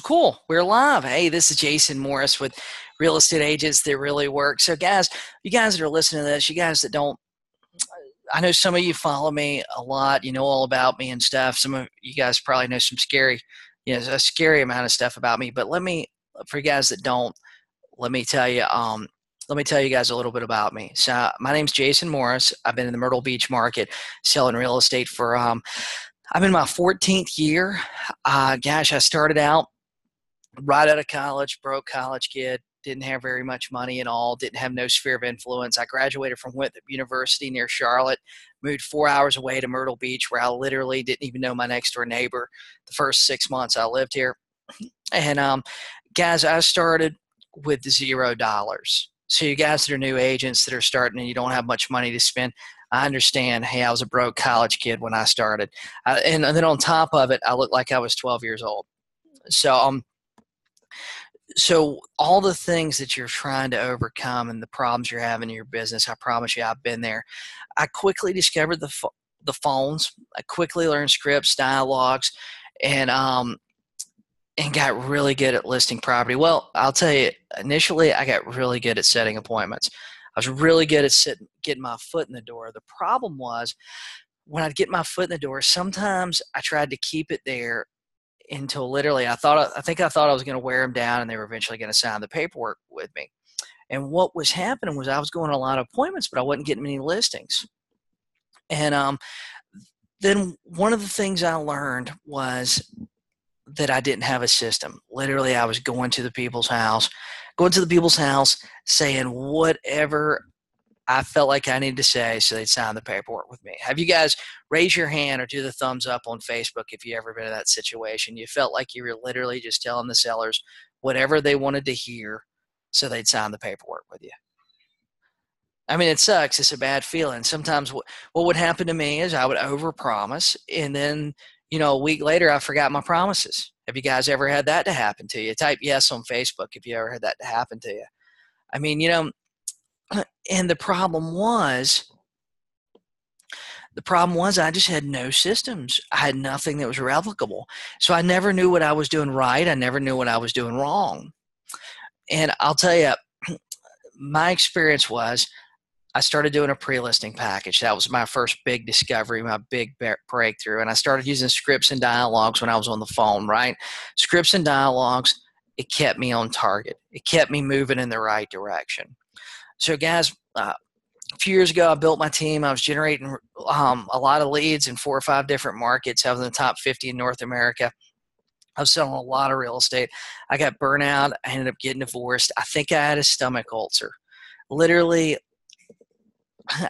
Cool. We're live. Hey, this is Jason Morris with Real Estate Agents That Really Work. So, guys, you guys that are listening to this, you guys that don't, I know some of you follow me a lot. You know all about me and stuff. Some of you guys probably know some scary, a scary amount of stuff about me. But for you guys that don't, let me tell you, guys a little bit about me. So, my name's Jason Morris. I've been in the Myrtle Beach market selling real estate for, I'm in my 14th year. I started out right out of college, broke college kid, didn't have very much money at all, didn't have no sphere of influence. I graduated from Winthrop University near Charlotte, moved 4 hours away to Myrtle Beach, where I literally didn't even know my next door neighbor the first 6 months I lived here. And guys, I started with $0. So you guys that are new agents that are starting and you don't have much money to spend, I understand. Hey, I was a broke college kid when I started. And then on top of it, I looked like I was 12 years old. So all the things that you're trying to overcome and the problems you're having in your business, I promise you, I've been there. I quickly discovered the phones. I quickly learned scripts, dialogues, and got really good at listing property. Well, I'll tell you, initially I got really good at setting appointments. I was really good at getting my foot in the door. The problem was when I'd get my foot in the door, sometimes I tried to keep it there until literally I thought I was going to wear them down and they were eventually going to sign the paperwork with me. And what was happening was I was going to a lot of appointments, but I wasn't getting many listings. And then one of the things I learned was that I didn't have a system. Literally, I was going to the people's house, saying whatever I felt like I needed to say so they'd sign the paperwork with me. Have you guys raise your hand or do the thumbs up on Facebook if you ever been in that situation? You felt like you were literally just telling the sellers whatever they wanted to hear so they'd sign the paperwork with you. I mean, it sucks. It's a bad feeling. Sometimes what would happen to me is I would overpromise, and then, a week later I forgot my promises. Have you guys ever had that to happen to you? Type yes on Facebook if you ever had that to happen to you. I mean, and the problem was I just had no systems. I had nothing that was replicable. So I never knew what I was doing right. I never knew what I was doing wrong. And I'll tell you, my experience was I started doing a pre-listing package. That was my first big discovery, my big breakthrough. And I started using scripts and dialogues when I was on the phone, right? Scripts and dialogues, it kept me on target. It kept me moving in the right direction. So, guys, a few years ago, I built my team. I was generating a lot of leads in 4 or 5 different markets. I was in the top 50 in North America. I was selling a lot of real estate. I got burnt out. I ended up getting divorced. I think I had a stomach ulcer. Literally,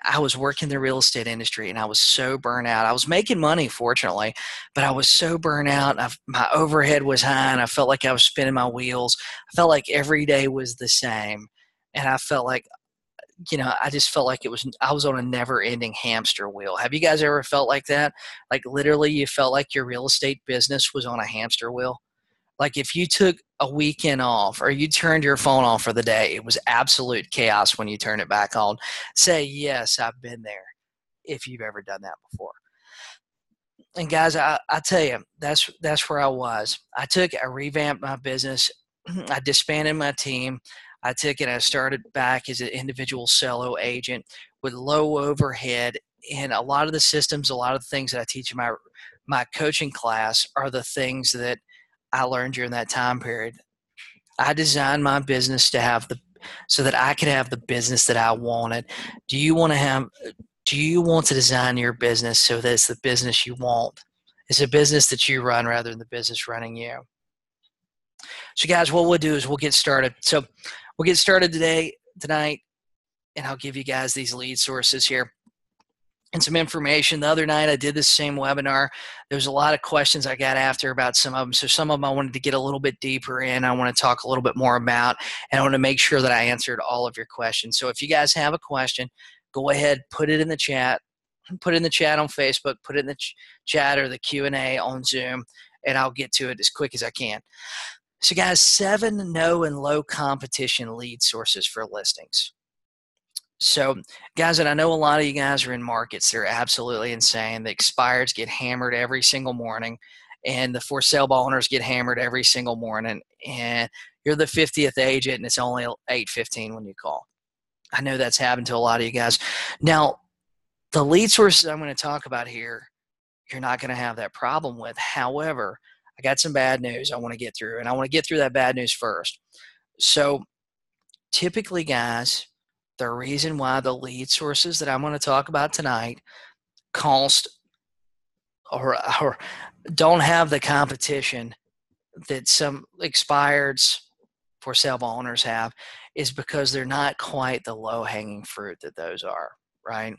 I was working the real estate industry, and I was so burnt out. I was making money, fortunately, but I was so burnt out. My overhead was high, and I felt like I was spinning my wheels. I felt like every day was the same. And I felt like, I just felt like I was on a never ending hamster wheel. Have you guys ever felt like that? Like literally you felt like your real estate business was on a hamster wheel. Like if you took a weekend off or you turned your phone off for the day, it was absolute chaos when you turn it back on. Say, yes, I've been there if you've ever done that before. And guys, I tell you, that's where I was. I revamped my business. I disbanded my team. I took it. I started back as an individual solo agent with low overhead, and a lot of the systems, a lot of the things that I teach in my coaching class are the things that I learned during that time period. I designed my business so that I could have the business that I wanted. Do you want to design your business so that it's the business you want? It's a business that you run rather than the business running you. So guys, what we'll do is we'll get started. So we'll get started tonight, and I'll give you guys these lead sources here and some information. The other night I did this same webinar. There was a lot of questions I got after about some of them. So some of them I wanted to get a little bit deeper in. I want to talk a little bit more about, and I want to make sure that I answered all of your questions. So if you guys have a question, go ahead, put it in the chat. Put it in the chat on Facebook, put it in the chat or the Q&A on Zoom, and I'll get to it as quick as I can. So guys, 7 no and low competition lead sources for listings. So guys, and I know a lot of you guys are in markets that are absolutely insane. The expireds get hammered every single morning, and the for sale by owners get hammered every single morning, and you're the 50th agent and it's only 8:15 when you call. I know that's happened to a lot of you guys. Now, the lead sources I'm going to talk about here, you're not going to have that problem with. However, I got some bad news I want to get through, and I want to get through that bad news first. So typically, guys, the reason why the lead sources that I'm going to talk about tonight cost or don't have the competition that some expireds for sale by owners have is because they're not quite the low-hanging fruit that those are, right?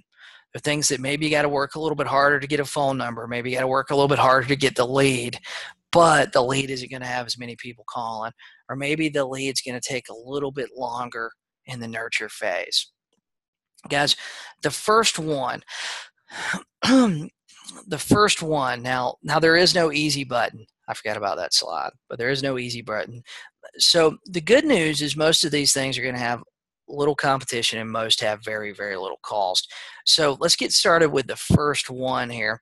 They're things that maybe you got to work a little bit harder to get a phone number. Maybe you got to work a little bit harder to get the lead, but the lead isn't going to have as many people calling. Or maybe the lead's going to take a little bit longer in the nurture phase. Guys, the first one, now there is no easy button. I forgot about that slide, but there is no easy button. So the good news is most of these things are going to have little competition and most have very, very little cost. So let's get started with the first one here.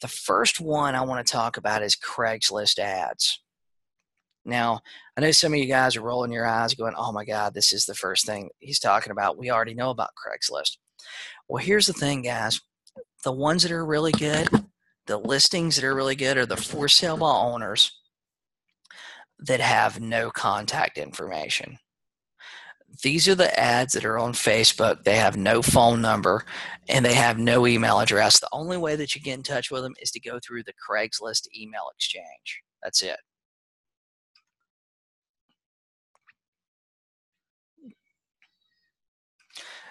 The first one I want to talk about is Craigslist ads. Now, I know some of you guys are rolling your eyes going, oh my God, this is the first thing he's talking about. We already know about Craigslist. Well, here's the thing, guys. The ones that are really good, the listings that are really good are the for sale by owners that have no contact information. These are the ads that are on Facebook. They have no phone number and they have no email address. The only way that you get in touch with them is to go through the Craigslist email exchange. That's it.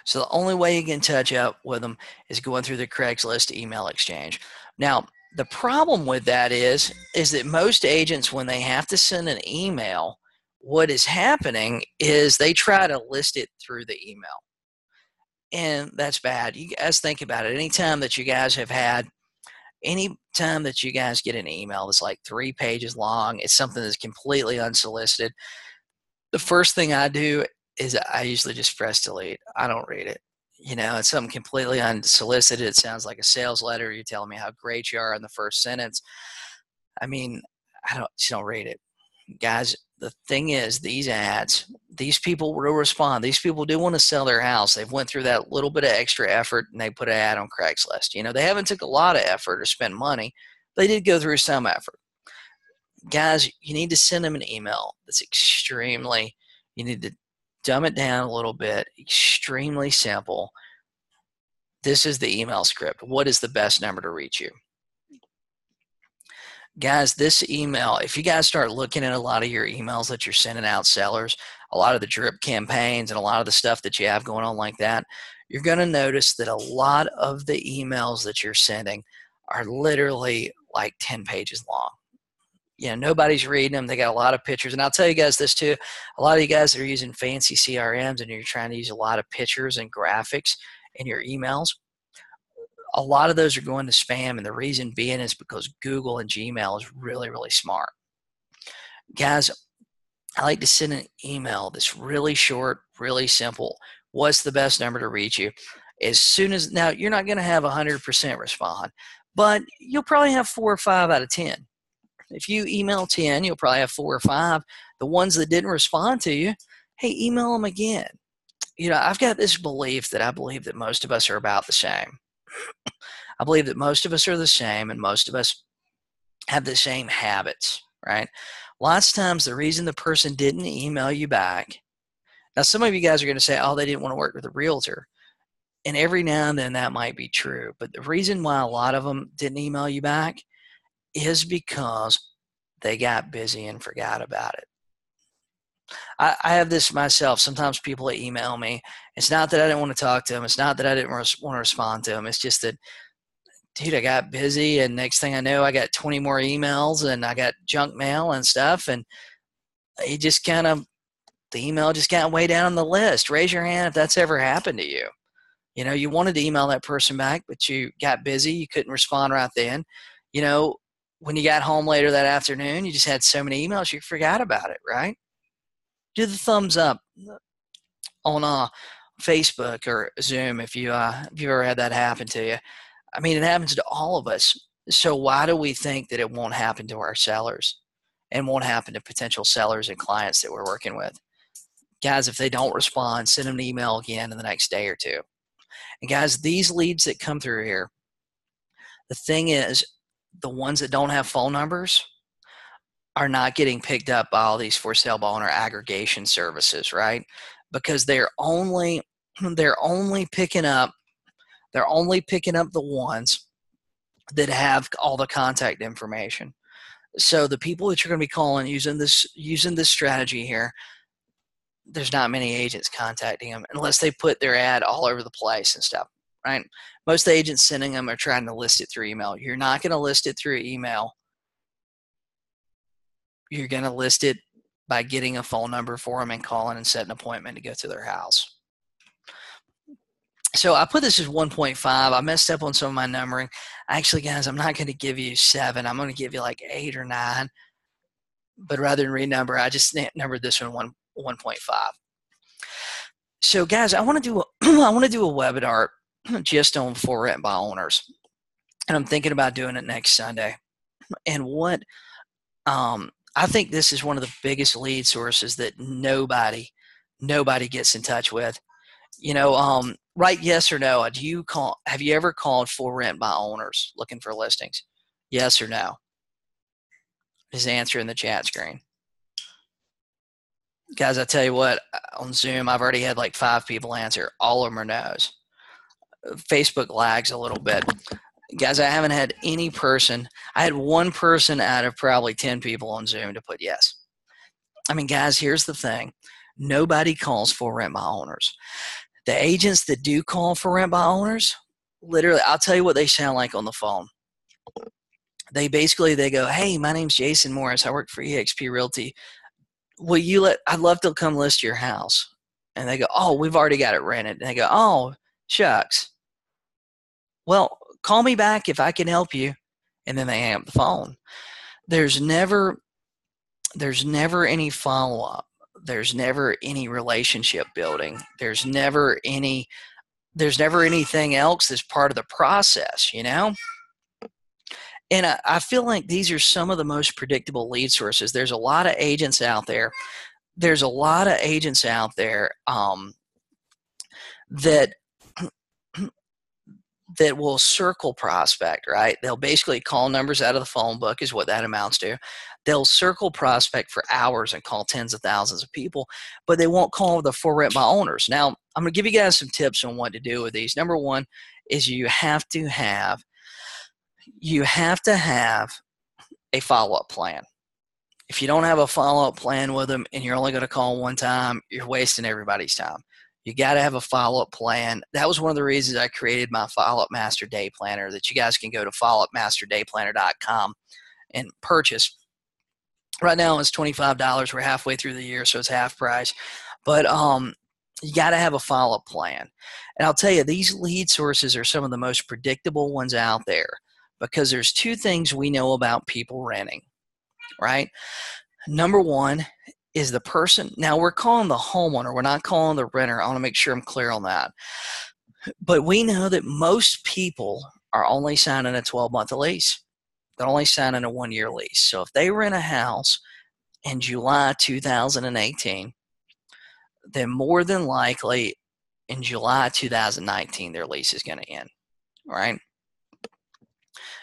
So the only way you can touch up with them is going through the Craigslist email exchange. Now, the problem with that is that most agents, when they have to send an email, what is happening is they try to list it through the email. And that's bad. You guys think about it. Anytime that you guys get an email that's like 3 pages long, it's something that's completely unsolicited. The first thing I do is I usually just press delete. I don't read it. It's something completely unsolicited. It sounds like a sales letter. You're telling me how great you are in the first sentence. I mean, just don't read it. Guys, the thing is, these ads, these people will respond. These people do want to sell their house. They've went through that little bit of extra effort and they put an ad on Craigslist. They haven't took a lot of effort or spent money. They did go through some effort. Guys, you need to send them an email that's you need to dumb it down a little bit, extremely simple. This is the email script. What is the best number to reach you? Guys, this email, if you guys start looking at a lot of your emails that you're sending out sellers, a lot of the drip campaigns and a lot of the stuff that you have going on like that, you're going to notice that a lot of the emails that you're sending are literally like 10 pages long. Nobody's reading them. They got a lot of pictures. And I'll tell you guys this too. A lot of you guys that are using fancy CRMs and you're trying to use a lot of pictures and graphics in your emails, a lot of those are going to spam. And the reason being is because Google and Gmail is really, really smart. Guys, I like to send an email that's really short, really simple. What's the best number to reach you? Now, you're not going to have 100% respond, but you'll probably have 4 or 5 out of 10. If you email 10, you'll probably have 4 or 5. The ones that didn't respond to you, hey, email them again. I've got this belief that I believe that most of us are about the same. I believe that most of us are the same and most of us have the same habits, right? Lots of times the reason the person didn't email you back, now some of you guys are going to say, oh, they didn't want to work with a realtor. And every now and then that might be true. But the reason why a lot of them didn't email you back is because they got busy and forgot about it. I have this myself. Sometimes people email me. It's not that I didn't want to talk to them. It's not that I didn't want to respond to them. It's just that, dude, I got busy and next thing I know, I got 20 more emails and I got junk mail and stuff. And the email just got way down on the list. Raise your hand if that's ever happened to you. You wanted to email that person back, but you got busy. You couldn't respond right then. When you got home later that afternoon, you just had so many emails, you forgot about it, right? Do the thumbs up on Facebook or Zoom if you've ever had that happen to you. I mean, it happens to all of us. So why do we think that it won't happen to our sellers and won't happen to potential sellers and clients that we're working with? Guys, if they don't respond, send them an email again in the next day or two. And guys, these leads that come through here, the thing is, the ones that don't have phone numbers are not getting picked up by all these for sale by owner aggregation services, right? Because they're only picking up the ones that have all the contact information. So the people that you're going to be calling using this strategy here, there's not many agents contacting them unless they put their ad all over the place and stuff, right? Most agents sending them are trying to list it through email. You're not going to list it through email. You're going to list it by getting a phone number for them and calling and setting an appointment to go to their house. So I put this as 1.5. I messed up on some of my numbering. Actually, guys, I'm not going to give you 7. I'm going to give you like 8 or 9. But rather than renumber, I just numbered this one 1.5. So, guys, I want to do a webinar just on for rent by owners, and I'm thinking about doing it next Sunday. And what I think this is one of the biggest lead sources that nobody gets in touch with. Right? Yes or no? Have you ever called for rent by owners looking for listings? Yes or no? Just answer in the chat screen. Guys, I tell you what, on Zoom, I've already had like 5 people answer. All of them are no's. Facebook lags a little bit. Guys, I haven't had any person. I had 1 person out of probably 10 people on Zoom to put yes. I mean, guys, here's the thing. Nobody calls for rent by owners. The agents that do call for rent by owners, literally, I'll tell you what they sound like on the phone. They go, hey, my name's Jason Morris. I work for eXp Realty. I'd love to come list your house. And they go, oh, we've already got it rented. And they go, oh, shucks. Well, call me back if I can help you. And then they hang up the phone. There's never any follow-up. There's never any relationship building. There's never anything else that's part of the process, And I feel like these are some of the most predictable lead sources. There's a lot of agents out there. That will circle prospect, right? They'll basically call numbers out of the phone book is what that amounts to. They'll circle prospect for hours and call tens of thousands of people, but they won't call the for rent by owners. Now, I'm going to give you guys some tips on what to do with these. Number 1 is you have to have a follow-up plan. If you don't have a follow-up plan with them and you're only going to call one time, you're wasting everybody's time. You got to have a follow-up plan. That was one of the reasons I created my Follow-Up Master Day Planner that you guys can go to followupmasterdayplanner.com and purchase. Right now it's $25. We're halfway through the year, so it's half price. But you got to have a follow-up plan. And I'll tell you, these lead sources are some of the most predictable ones out there because there's 2 things we know about people renting, right? Number 1 is the person. Now, we're calling the homeowner. We're not calling the renter. I want to make sure I'm clear on that. But we know that most people are only signing a 12-month lease. They're only signing a 1-year lease. So if they rent a house in July 2018, then more than likely in July 2019, their lease is going to end, right?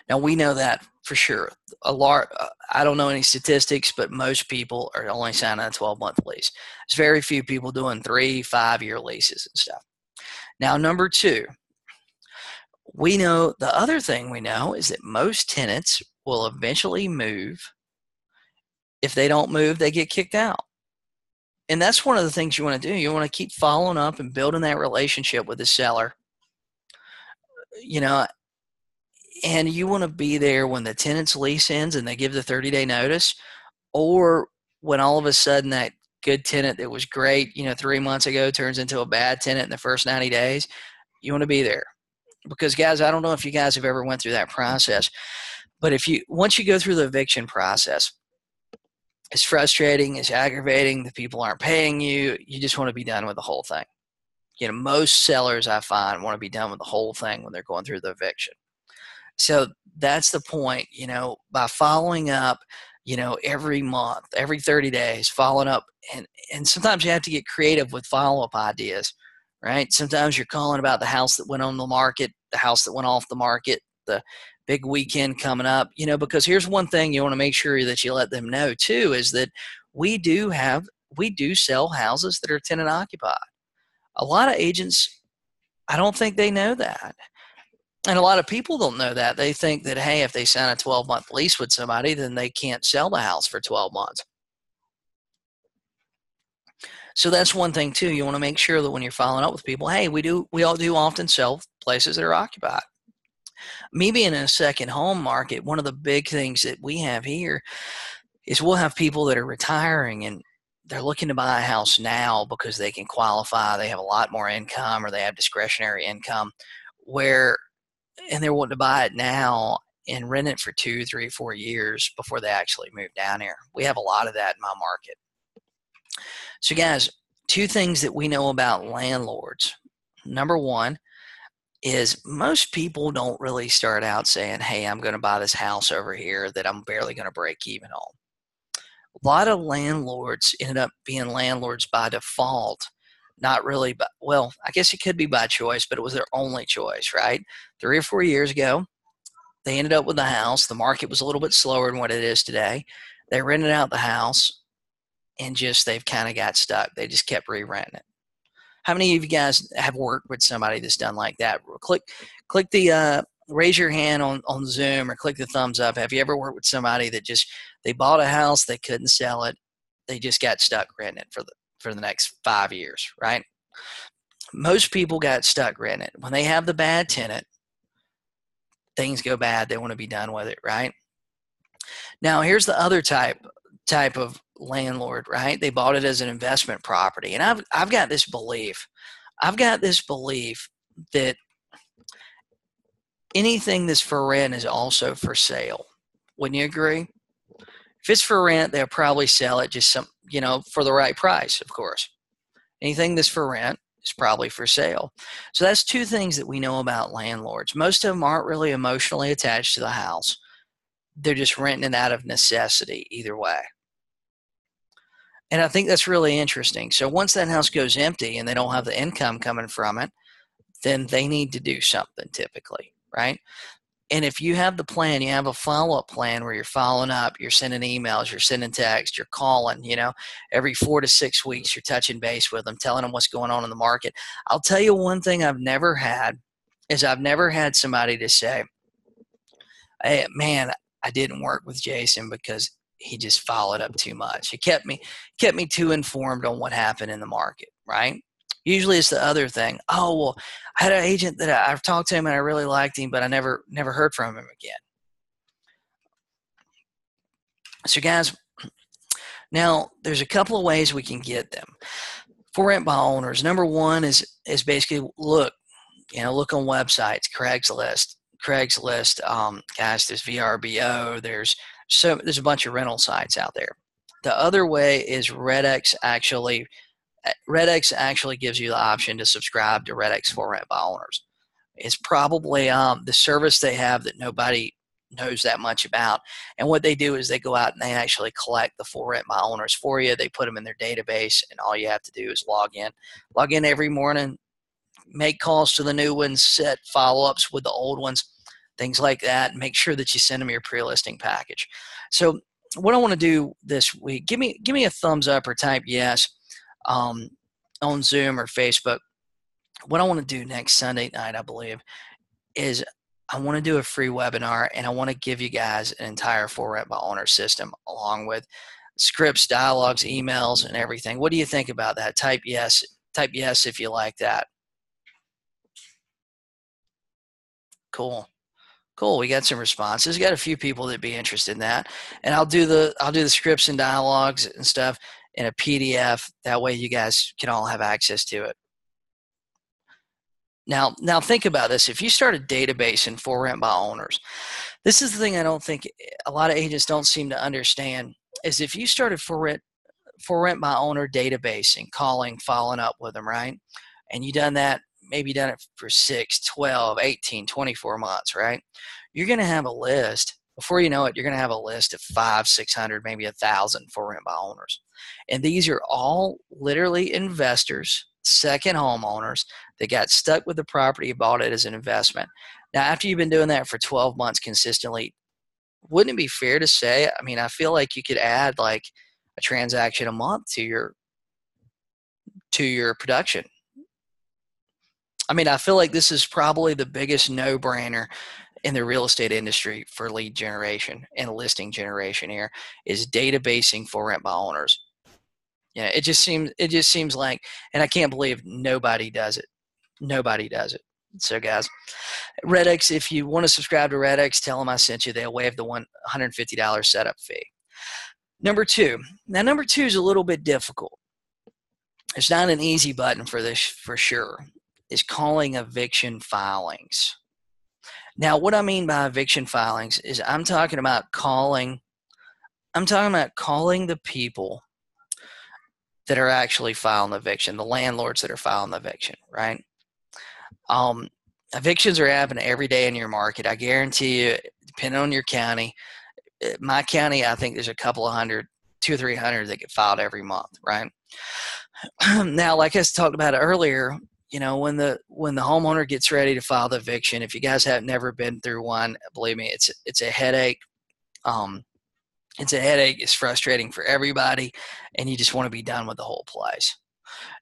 Now, we know that for sure. I don't know any statistics, but most people are only signing a 12-month lease. There's very few people doing 3-5-year leases and stuff. Now, number 2, we know the other thing we know is that most tenants will eventually move. If they don't move, they get kicked out. And that's one of the things you want to do. You want to keep following up and building that relationship with the seller. And you want to be there when the tenant's lease ends and they give the 30-day notice, or when all of a sudden that good tenant that was great, 3 months ago turns into a bad tenant in the first 90 days. You want to be there. Because, guys, I don't know if you guys have ever went through that process, but once you go through the eviction process, it's frustrating, it's aggravating, the people aren't paying you, you just want to be done with the whole thing. Most sellers I find want to be done with the whole thing when they're going through the eviction. So that's the point, by following up, every month, every 30 days, following up. And sometimes you have to get creative with follow-up ideas, right? Sometimes you're calling about the house that went on the market, the house that went off the market, the big weekend coming up, because here's one thing you want to make sure that you let them know too, is that we do sell houses that are tenant occupied. A lot of agents, I don't think they know that. And a lot of people don't know that. They think that, hey, if they sign a 12-month lease with somebody, then they can't sell the house for 12 months. So that's one thing too. You want to make sure that when you're following up with people, hey, we all do often sell places that are occupied. Me being in a second home market, one of the big things that we have here is we'll have people that are retiring and they're looking to buy a house now because they can qualify. They have a lot more income or they have discretionary income and they're wanting to buy it now and rent it for 2, 3, 4 years before they actually move down here. We have a lot of that in my market. So guys, 2 things that we know about landlords. Number 1 is most people don't really start out saying, hey, I'm going to buy this house over here that I'm barely going to break even on. A lot of landlords ended up being landlords by default. Not really, but well, I guess it could be by choice, but it was their only choice, right? 3 or 4 years ago, they ended up with the house. The market was a little bit slower than what it is today. They rented out the house and they've kind of got stuck. They just kept re-renting it. How many of you guys have worked with somebody that's done like that? Click the raise your hand on Zoom or click the thumbs up. Have you ever worked with somebody that they bought a house, they couldn't sell it, they just got stuck renting it for the next 5 years, right? Most people got stuck renting it. When they have the bad tenant, things go bad. They want to be done with it, right? Now, here's the other type of landlord, right? They bought it as an investment property. And I've got this belief. That anything that's for rent is also for sale. Wouldn't you agree? If it's for rent, they'll probably sell it just for the right price, of course. Anything that's for rent is probably for sale. So that's 2 things that we know about landlords. Most of them aren't really emotionally attached to the house. They're just renting it out of necessity either way. And I think that's really interesting. So once that house goes empty and they don't have the income coming from it, then they need to do something typically, right? And if you have the plan, you have a follow-up plan where you're following up, you're sending emails, you're sending text, you're calling, every 4 to 6 weeks, you're touching base with them, telling them what's going on in the market. I'll tell you one thing I've never had somebody to say, hey, man, I didn't work with Jason because he just followed up too much. He kept me too informed on what happened in the market, right? Usually it's the other thing. Oh, well, I had an agent that I've talked to him and I really liked him, but I never heard from him again. So guys, now there's a couple of ways we can get them. For rent by owners, number 1 is basically look on websites, Craigslist, guys, there's VRBO, there's a bunch of rental sites out there. The other way is Redx actually gives you the option to subscribe to Redx for rent by owners. It's probably the service they have that nobody knows that much about. And what they do is they go out and they actually collect the for rent by owners for you. They put them in their database, and all you have to do is log in every morning, make calls to the new ones, set follow-ups with the old ones, things like that. Make sure that you send them your pre-listing package. So what I want to do this week, give me a thumbs up or type yes on Zoom or Facebook. What I want to do next Sunday night, I believe, is I want to do a free webinar, and I want to give you guys an entire for rent by owner system along with scripts, dialogues, emails, and everything. What do you think about that? Type yes if you like that. Cool. We got some responses. Got a few people that'd be interested in that, and I'll do the scripts and dialogues and stuff in a PDF. That way, you guys can all have access to it. Now think about this. If you start a database in for rent by owners, this is the thing I don't think a lot of agents don't seem to understand, is if you started for rent by owner database and following up with them, right? And you done that maybe done it for 6, 12, 18, 24 months, right? You're going to have a list. Before you know it, you're going to have a list of 500, 600, maybe 1,000 for rent by owners. And these are all literally investors, second homeowners that got stuck with the property, bought it as an investment. Now, after you've been doing that for 12 months consistently, wouldn't it be fair to say, I mean, I feel like you could add like a transaction a month to your production. I mean, I feel like this is probably the biggest no-brainer in the real estate industry for lead generation and listing generation here is databasing for rent by owners. Yeah, it just seems like, and I can't believe nobody does it. Nobody does it. So guys, Red-X, if you want to subscribe to Red-X, tell them I sent you. They'll waive the $150 setup fee. Number two. Now, number two is a little bit difficult. It's not an easy button for this for sure. Is calling eviction filings. Now, what I mean by eviction filings is I'm talking about calling the people that are actually filing the eviction, the landlords that are filing the eviction, right? Evictions are happening every day in your market. I guarantee you, depending on your county, my county, I think there's a couple of hundred, 200 or 300 that get filed every month, right? Now, like I talked about earlier, you know, when the homeowner gets ready to file the eviction, if you guys have never been through one, believe me, it's a headache. It's a headache. It's frustrating for everybody, and you just want to be done with the whole place.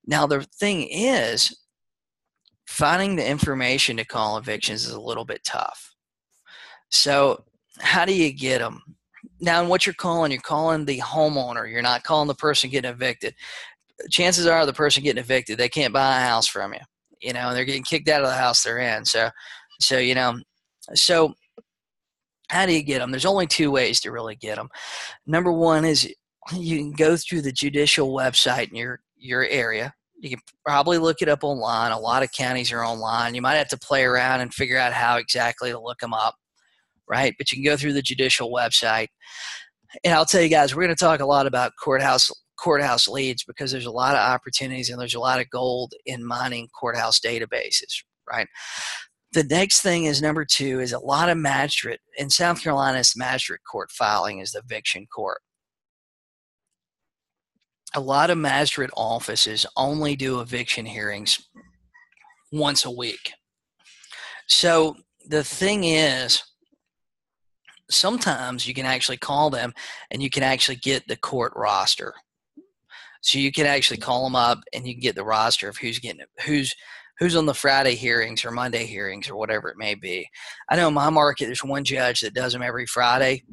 Now, the thing is, finding the information to call evictions is a little bit tough. So how do you get them? Now, what you're calling the homeowner. You're not calling the person getting evicted. Chances are the person getting evicted, they can't buy a house from you, you know, and they're getting kicked out of the house they're in. So how do you get them? There's only two ways to really get them. Number one is you can go through the judicial website in your area. You can probably look it up online. A lot of counties are online. You might have to play around and figure out how exactly to look them up, right? But you can go through the judicial website. And I'll tell you guys, we're going to talk a lot about courthouse leads because there's a lot of opportunities and there's a lot of gold in mining courthouse databases, right? The next thing is number two is a lot of magistrate. In South Carolina, it's magistrate court filing is the eviction court. A lot of magistrate offices only do eviction hearings once a week. So the thing is, sometimes you can actually call them and you can actually get the court roster. So you can actually call them up and you can get the roster of who's on the Friday hearings or Monday hearings or whatever it may be. I know in my market, there's one judge that does them every Friday.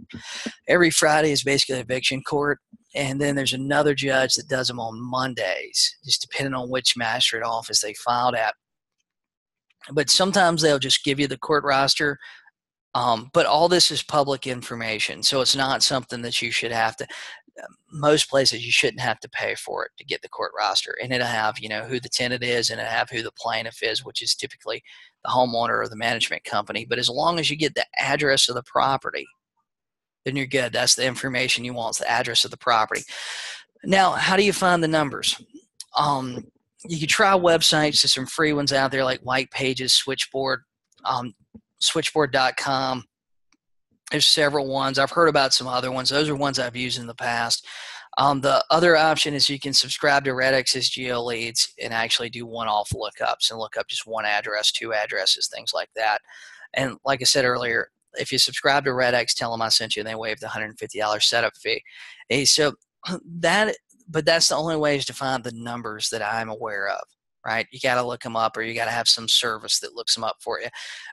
Every Friday is basically eviction court. And then there's another judge that does them on Mondays, just depending on which magistrate office they filed at. But sometimes they'll just give you the court roster. But all this is public information. So it's not something that you should have to, most places you shouldn't have to pay for it to get the court roster. And it'll have, you know, who the tenant is and it'll have who the plaintiff is, which is typically the homeowner or the management company. But as long as you get the address of the property, then you're good. That's the information you want, is the address of the property. Now, how do you find the numbers? You can try websites. There's some free ones out there like White Pages, Switchboard, switchboard.com. There's several ones. I've heard about some other ones. Those are ones I've used in the past. The other option is you can subscribe to Red-X's GeoLeads and actually do one-off lookups and look up just one address, two addresses, things like that. And like I said earlier, if you subscribe to Red-X, tell them I sent you and they waive the $150 setup fee. But that's the only ways to find the numbers that I'm aware of, right? You got to look them up or you got to have some service that looks them up for you.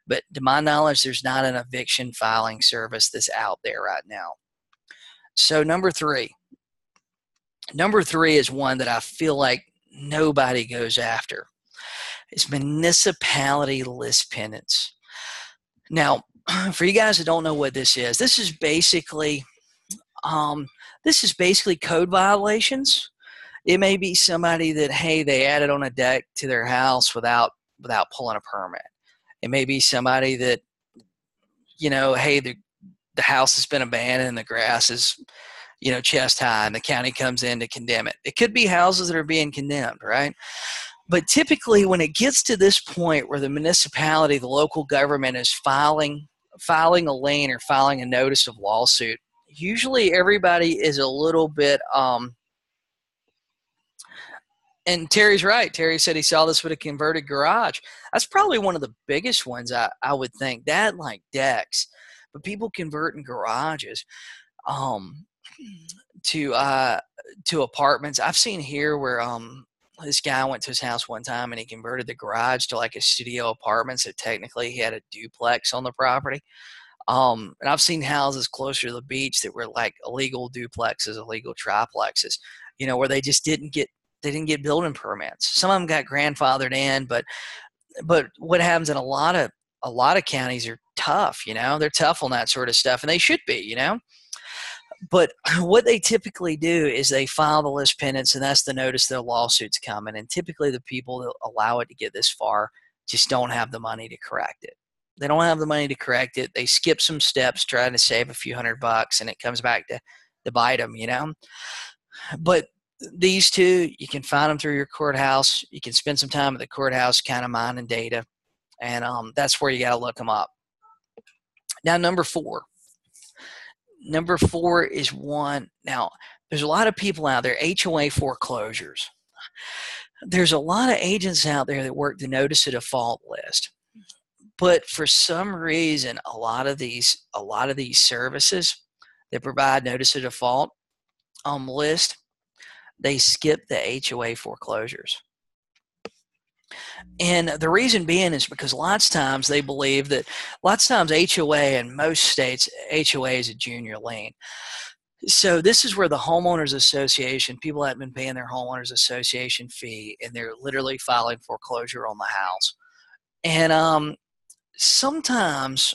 But to my knowledge, there's not an eviction filing service that's out there right now. So number three is one that I feel like nobody goes after. It's municipality list pendants. Now, for you guys that don't know what this is basically code violations. It may be somebody that, hey, they added on a deck to their house without pulling a permit. It may be somebody that, you know, hey, the house has been abandoned and the grass is, you know, chest high and the county comes in to condemn it. It could be houses that are being condemned, right? But typically when it gets to this point where the municipality, the local government is filing a lien or filing a notice of lawsuit, usually everybody is a little bit and Terry's right. Terry said he saw this with a converted garage. That's probably one of the biggest ones, I would think. That, like decks. But people converting garages um, to apartments. I've seen here where this guy went to his house one time and he converted the garage to like a studio apartment. So technically he had a duplex on the property. And I've seen houses closer to the beach that were like illegal duplexes, illegal triplexes, where they didn't get building permits. Some of them got grandfathered in, but what happens in a lot of counties are tough, they're tough on that sort of stuff, and they should be. But what they typically do is they file the list pendants, and that's the notice their lawsuit's coming. And typically the people that allow it to get this far just don't have the money to correct it. They don't have the money to correct it. They skip some steps trying to save a few $100, and it comes back to bite them, But these two, you can find them through your courthouse. You can spend some time at the courthouse kind of mining data, and that's where you got to look them up. Now, number four is one. Now, there's a lot of people out there, HOA foreclosures. There's a lot of agents out there that work the notice of default list. But for some reason, a lot of these services that provide notice of default list, they skip the HOA foreclosures. And the reason being is because lots of times they believe that HOA in most states, HOA is a junior lien. So this is where the homeowners association, people haven't been paying their homeowners association fee, and they're literally filing foreclosure on the house. And sometimes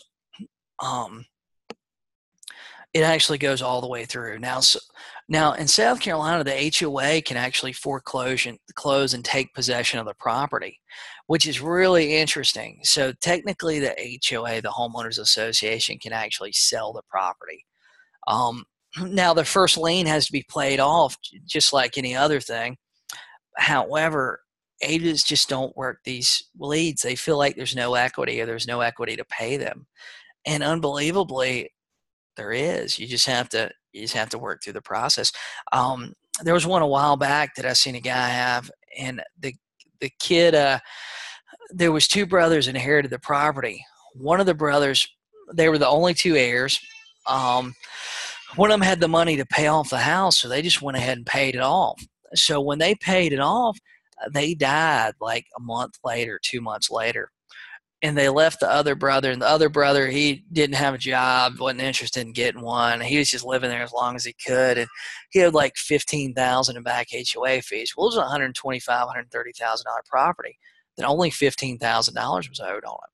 it actually goes all the way through. Now in South Carolina, the HOA can actually close and take possession of the property, which is really interesting. So technically the HOA, the homeowners association, can actually sell the property. Now the first lien has to be paid off just like any other thing. However, agents just don't work these leads. They feel like there's no equity, or there's no equity to pay them. And unbelievably, there is. You just have to work through the process. There was one a while back that I seen a guy have, and the kid, there was two brothers inherited the property. One of the brothers, they were the only two heirs. One of them had the money to pay off the house, so they just went ahead and paid it off. So when they paid it off, they died like a month later, 2 months later. And they left the other brother, and the other brother, he didn't have a job, wasn't interested in getting one. He was just living there as long as he could, and he had like $15,000 in back HOA fees. Well, it was a $125,000, $130,000 property, then only $15,000 was owed on it.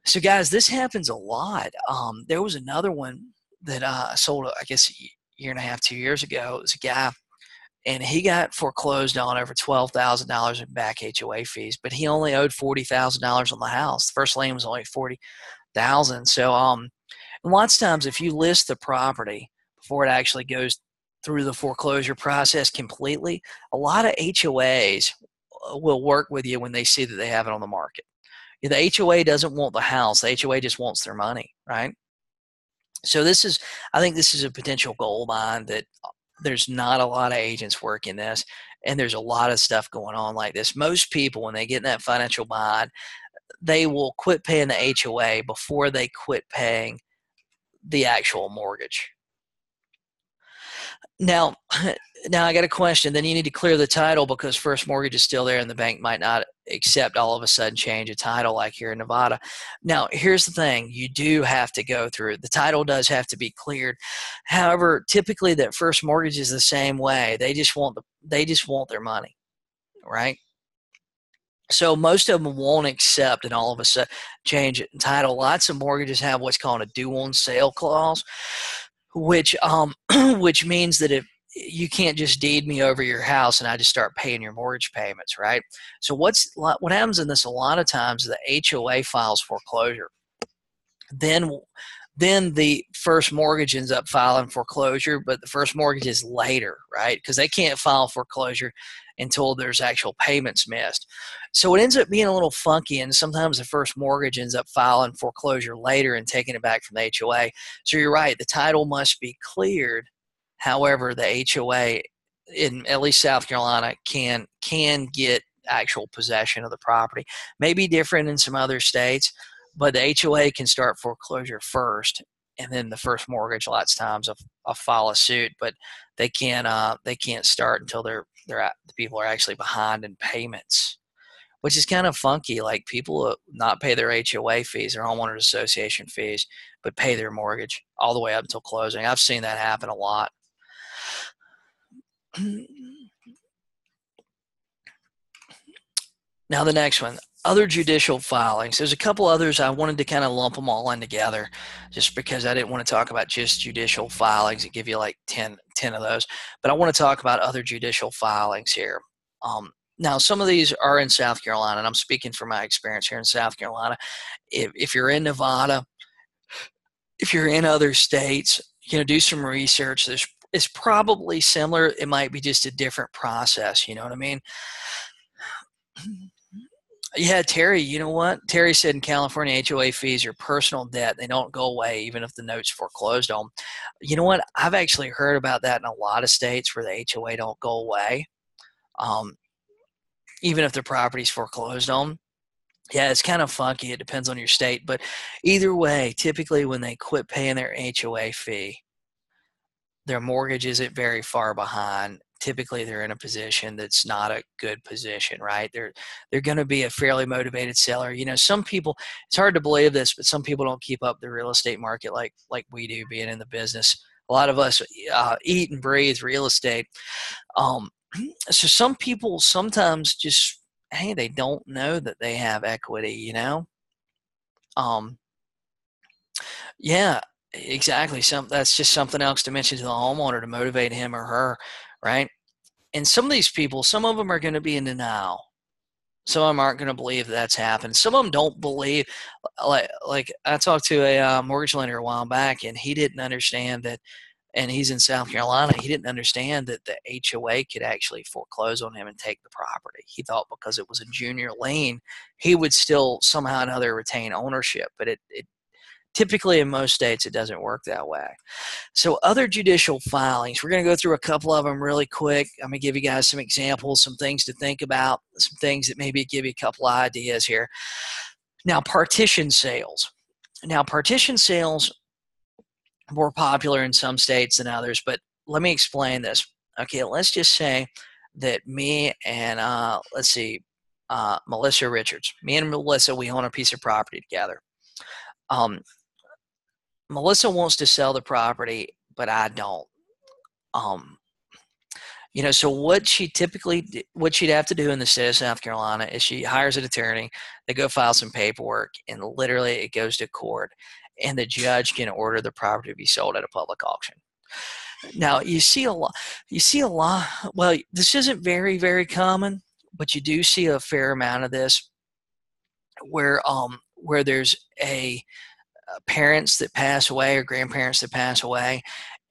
So, guys, this happens a lot. There was another one that I sold, I guess, a year and a half, 2 years ago. It was a guy, and he got foreclosed on over $12,000 in back HOA fees, but he only owed $40,000 on the house. The first lien was only $40,000. So, lots of times, if you list the property before it actually goes through the foreclosure process completely, a lot of HOAs will work with you when they see that they have it on the market. The HOA doesn't want the house. The HOA just wants their money, right? So I think this is a potential gold mine that there's not a lot of agents working this, and there's a lot of stuff going on like this. Most people, when they get in that financial bind, they will quit paying the HOA before they quit paying the actual mortgage. Now I got a question. Then you need to clear the title because first mortgage is still there, and the bank might not accept all of a sudden change a title like here in Nevada. Now, here's the thing. You do have to go through. The title does have to be cleared. However, typically that first mortgage is the same way. They just want their money, right? So most of them won't accept and all of a sudden change it in title. Lots of mortgages have what's called a due on sale clause, which means that if you can't just deed me over your house and I just start paying your mortgage payments, right? So what happens in this a lot of times, the HOA files foreclosure. Then then the first mortgage ends up filing foreclosure, but the first mortgage is later, right? Because they can't file foreclosure until there's actual payments missed. So it ends up being a little funky, and sometimes the first mortgage ends up filing foreclosure later and taking it back from the HOA. So you're right, the title must be cleared. However, the HOA in at least South Carolina can get actual possession of the property. Maybe different in some other states, but the HOA can start foreclosure first, and then the first mortgage lots of times will file a suit, but they can't start until the people are actually behind in payments, which is kind of funky. Like people not pay their HOA fees, their homeowners association fees, but pay their mortgage all the way up until closing. I've seen that happen a lot. Now the next one, other judicial filings. There's a couple others. I wanted to kind of lump them all in together just because I didn't want to talk about just judicial filings and give you like 10 of those. But I want to talk about other judicial filings here. Now, some of these are in South Carolina, and I'm speaking from my experience here in South Carolina. If you're in Nevada, if you're in other states, do some research. It's probably similar. It might be just a different process. You know what I mean? Yeah, Terry, you know what? Terry said in California, HOA fees are personal debt. They don't go away even if the note's foreclosed on. You know what? I've actually heard about that in a lot of states where the HOA don't go away, even if the property's foreclosed on. Yeah, it's kind of funky. It depends on your state. But either way, typically when they quit paying their HOA fee, their mortgage isn't very far behind. Typically they're in a position that's not a good position, right? They're going to be a fairly motivated seller. Some people, it's hard to believe this, but some people don't keep up the real estate market like we do, being in the business. A lot of us eat and breathe real estate. So some people sometimes just, hey, they don't know that they have equity, yeah, exactly. That's just something else to mention to the homeowner to motivate him or her, right? And some of these people, some of them are going to be in denial. Some of them aren't going to believe that's happened. Some of them don't believe. Like I talked to a mortgage lender a while back, and he didn't understand that. And he's in South Carolina. He didn't understand that the HOA could actually foreclose on him and take the property. He thought because it was a junior lien, he would still somehow or another retain ownership. But it typically in most states, it doesn't work that way. So other judicial filings, we're going to go through a couple of them really quick. I'm going to give you guys some examples, some things to think about, some things that maybe give you a couple of ideas here. Now, partition sales. Now, partition sales are more popular in some states than others, but let me explain this. Okay, let's just say that me and, Melissa Richards, me and Melissa, we own a piece of property together. Melissa wants to sell the property, but I don't. So what she'd have to do in the state of South Carolina is she hires an attorney, they go file some paperwork, and literally it goes to court, and the judge can order the property to be sold at a public auction. Now you see a lot. Well, this isn't very, very common, but you do see a fair amount of this where there's parents that pass away or grandparents that pass away,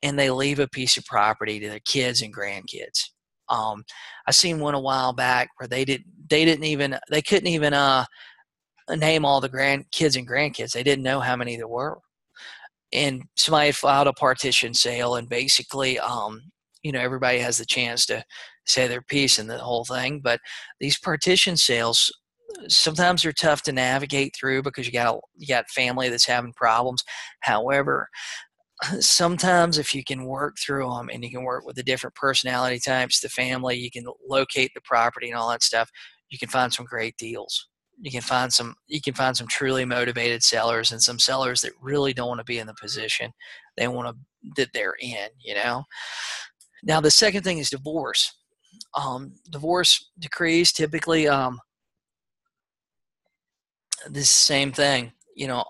and they leave a piece of property to their kids and grandkids. I seen one a while back where they couldn't even name all the kids and grandkids. They didn't know how many there were, and somebody had filed a partition sale, and basically, everybody has the chance to say their piece in the whole thing. But these partition sales, sometimes they're tough to navigate through because you got family that's having problems. However, sometimes if you can work through them and you can work with the different personality types, the family, you can locate the property and all that stuff, you can find some great deals. You can find some truly motivated sellers and some sellers that really don't want to be in the position that they're in, Now the second thing is divorce. Divorce decrees typically, this same thing,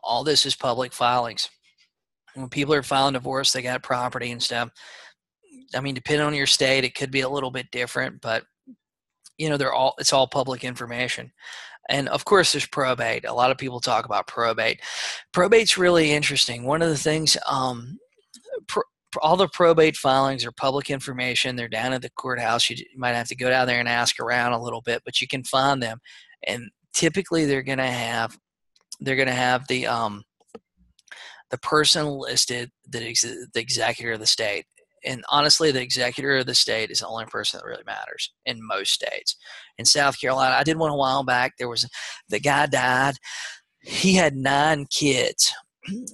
all this is public filings. When people are filing divorce, they got property and stuff. I mean, depending on your state, it could be a little bit different, but it's all public information. And of course, there's probate. A lot of people talk about probate. Probate's really interesting. One of the things, pr- all the probate filings are public information. They're down at the courthouse. You might have to go down there and ask around a little bit, but you can find them. And typically, they're going to have the person listed that the executor of the state. And honestly, the executor of the state is the only person that really matters in most states. In South Carolina, I did one a while back. The guy died. He had 9 kids.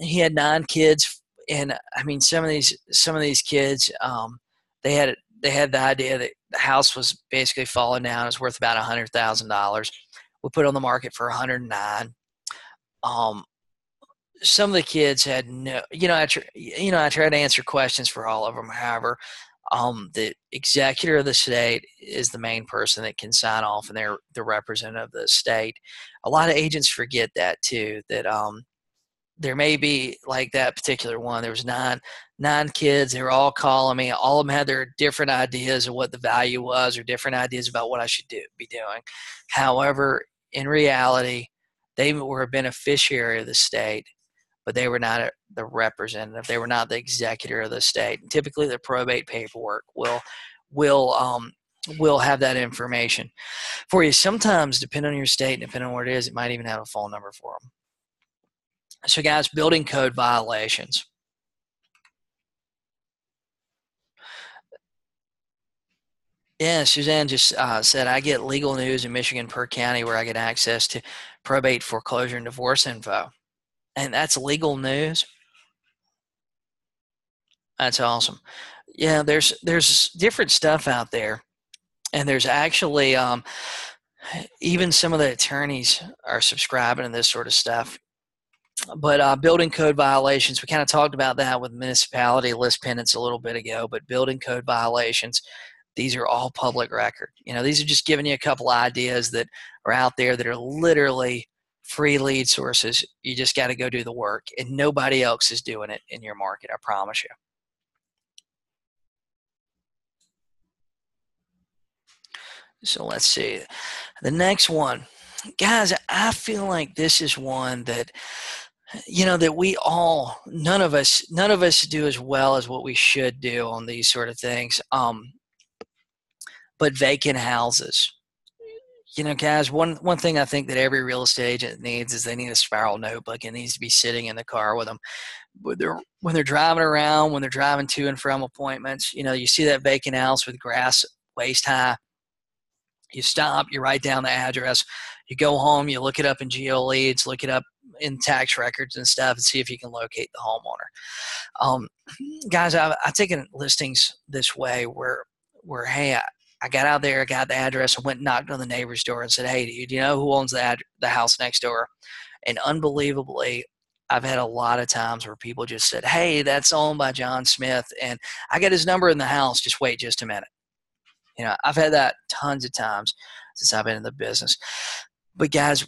He had 9 kids, and I mean, some of these kids, they had the idea that the house was basically falling down. It was worth about $100,000. We put it on the market for 109. Some of the kids had no, I try to answer questions for all of them. However, the executor of the state is the main person that can sign off, and they're the representative of the state. A lot of agents forget that too, that there may be, like that particular one, there was nine kids. They were all calling me. All of them had their different ideas of what the value was, or different ideas about what I should be doing. However, in reality, they were a beneficiary of the state, but they were not the representative. They were not the executor of the state. And typically, the probate paperwork will have that information for you. Sometimes, depending on your state and depending on where it is, it might even have a phone number for them. So, guys, building code violations. Yeah, Suzanne just said, I get legal news in Michigan per county where I get access to probate, foreclosure, and divorce info. And that's legal news. That's awesome. Yeah, there's different stuff out there, and there's actually even some of the attorneys are subscribing to this sort of stuff. But building code violations, we kind of talked about that with municipality list pendants a little bit ago. But building code violations, these are all public record. These are just giving you a couple ideas that are out there that are literally free lead sources. You just got to go do the work, and nobody else is doing it in your market, I promise you. So let's see. The next one. Guys, I feel like this is one that that we all, none of us do as well as what we should do on these sort of things. But vacant houses. Guys, one thing I think that every real estate agent needs is they need a spiral notebook. It needs to be sitting in the car with them when they're driving around, when they're driving to and from appointments. You see that vacant house with grass waist high. You stop, you write down the address, you go home, you look it up in GeoLeads, look it up in tax records and stuff, and see if you can locate the homeowner. Guys, I've taken listings this way where hey, I got out there, I got the address, I went and knocked on the neighbor's door and said, hey, do you know who owns the house next door? And unbelievably, I've had a lot of times where people just said, hey, that's owned by John Smith, and I got his number in the house, just wait just a minute. I've had that tons of times since I've been in the business. But guys,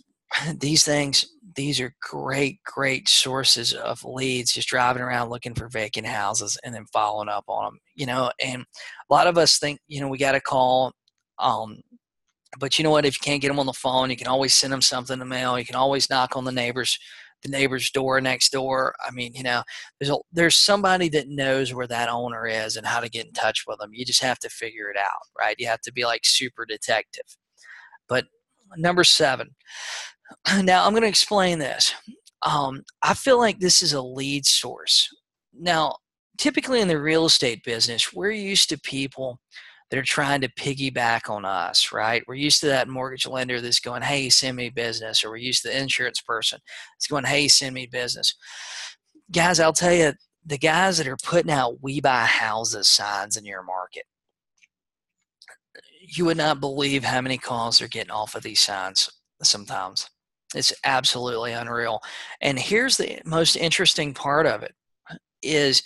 these are great sources of leads, just driving around looking for vacant houses and then following up on them, and a lot of us think, we got to call, but you know what, if you can't get them on the phone, you can always send them something in the mail. You can always knock on the neighbor's door next door. I mean, there's somebody that knows where that owner is and how to get in touch with them. You just have to figure it out, right? You have to be like super detective. But number 7. Now I'm going to explain this. I feel like this is a lead source. Now, typically in the real estate business, we're used to people that are trying to piggyback on us, right? We're used to that mortgage lender that's going, hey, send me business. Or we're used to the insurance person that's going, hey, send me business. Guys, I'll tell you, the guys that are putting out "We Buy Houses" signs in your market, you would not believe how many calls they're getting off of these signs sometimes. It's absolutely unreal. And here's the most interesting part of it is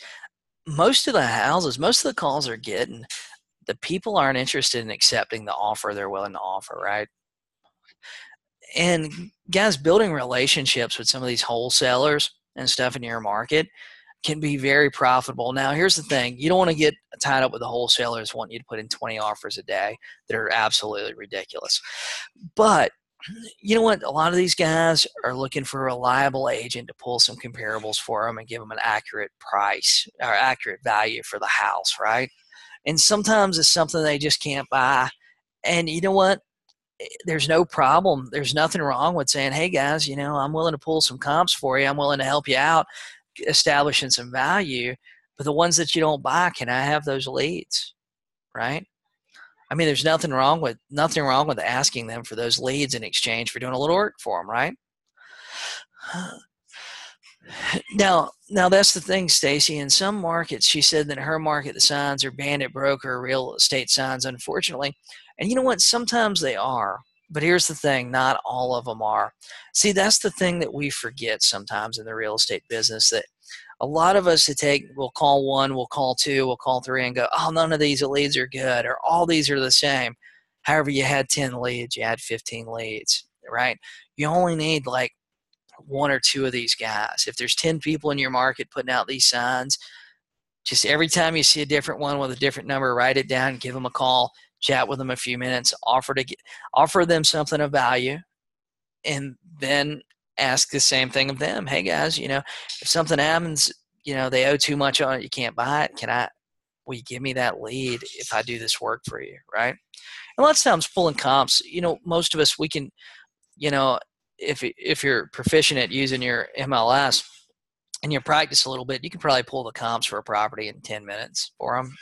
most of the calls they're getting, the people aren't interested in accepting the offer they're willing to offer, right? And guys, building relationships with some of these wholesalers and stuff in your market can be very profitable. Now, here's the thing. You don't want to get tied up with the wholesalers wanting you to put in 20 offers a day that are absolutely ridiculous. But you know what? A lot of these guys are looking for a reliable agent to pull some comparables for them and give them an accurate price or accurate value for the house, right? And sometimes it's something they just can't buy. And you know what? There's no problem. There's nothing wrong with saying, hey guys, I'm willing to pull some comps for you. I'm willing to help you out establishing some value. But the ones that you don't buy, can I have those leads? Right? I mean, there's nothing wrong with asking them for those leads in exchange for doing a little work for them, right? Now that's the thing, Stacy. In some markets, she said that in her market, the signs are bandit broker real estate signs, unfortunately. And you know what? Sometimes they are. But here's the thing, not all of them are. See, that's the thing that we forget sometimes in the real estate business, that a lot of us we'll call one, we'll call two, we'll call three and go, oh, none of these leads are good, or all these are the same. However, you had 10 leads, you had 15 leads, right? You only need like one or two of these guys. If there's 10 people in your market putting out these signs, just every time you see a different one with a different number, write it down, give them a call, chat with them a few minutes, offer them something of value, and then ask the same thing of them. Hey guys, if something happens, they owe too much on it, you can't buy it. Will you give me that lead if I do this work for you, right? And lots of times pulling comps, most of us, we can, if you're proficient at using your MLS and you practice a little bit, you can probably pull the comps for a property in 10 minutes for them,